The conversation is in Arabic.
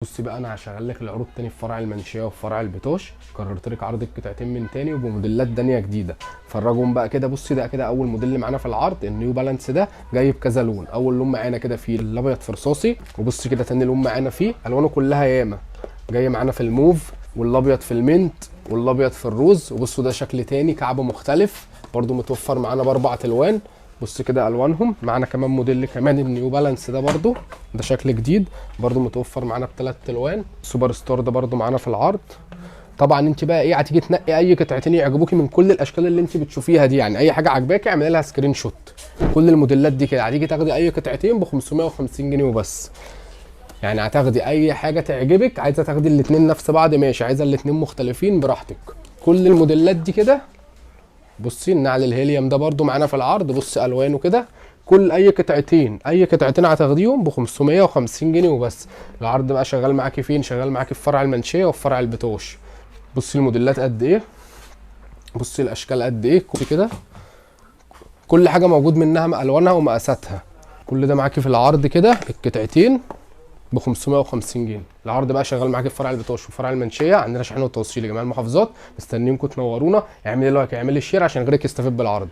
بصي بقى، انا هشغل لك العروض تاني في فرع المنشيه وفي فرع البتوش. كررت لك عرض القطعتين من تاني وبموديلات تانيه جديده. فرجهم بقى كده. بصي ده كده اول موديل معانا في العرض، النيو بالانس ده جاي بكذا لون. اول لون معانا كده فيه الابيض في رصاصي، وبصي كده تاني لون معانا فيه الوانه كلها ياما. جاي معانا في الموف والابيض في المنت والابيض في الروز. وبصوا ده شكل تاني كعب مختلف برضو متوفر معانا باربع الوان. بص كده الوانهم معانا. كمان موديل كمان النيو بالانس ده برضو ده شكل جديد برضو متوفر معانا بثلاث الوان. سوبر ستار ده برضو معانا في العرض. طبعا انت بقى ايه، هتيجي تنقي اي قطعتين يعجبوكي من كل الاشكال اللي انت بتشوفيها دي. يعني اي حاجه عجباكي اعملي لها سكرين شوت. كل الموديلات دي كده هتيجي تاخدي اي قطعتين ب 550 جنيه وبس. يعني هتاخدي اي حاجه تعجبك. عايزه تاخدي الاثنين نفس بعض ماشي، عايزه الاثنين مختلفين براحتك. كل الموديلات دي كده. بصي النعل الهيليوم ده برضو معانا في العرض. بص الوانه كده. كل اي قطعتين هتاخديهم ب 550 جنيه وبس. العرض بقى شغال معاكي فين؟ شغال معاكي في فرع المنشيه وفي فرع البتوش. بصي الموديلات قد ايه، بصي الاشكال قد ايه. بصي كده كل حاجه موجود منها الوانها ومقاساتها. كل ده معاكي في العرض كده القطعتين ب 550 جنيه. العرض بقى شغال معاكي في فرع البتوش وفرع المنشيه. عندنا شحن وتوصيل لجميع المحافظات. مستنيينكم تنورونا. اعملي لايك، اعملي شير عشان غيرك يستفيد بالعرض.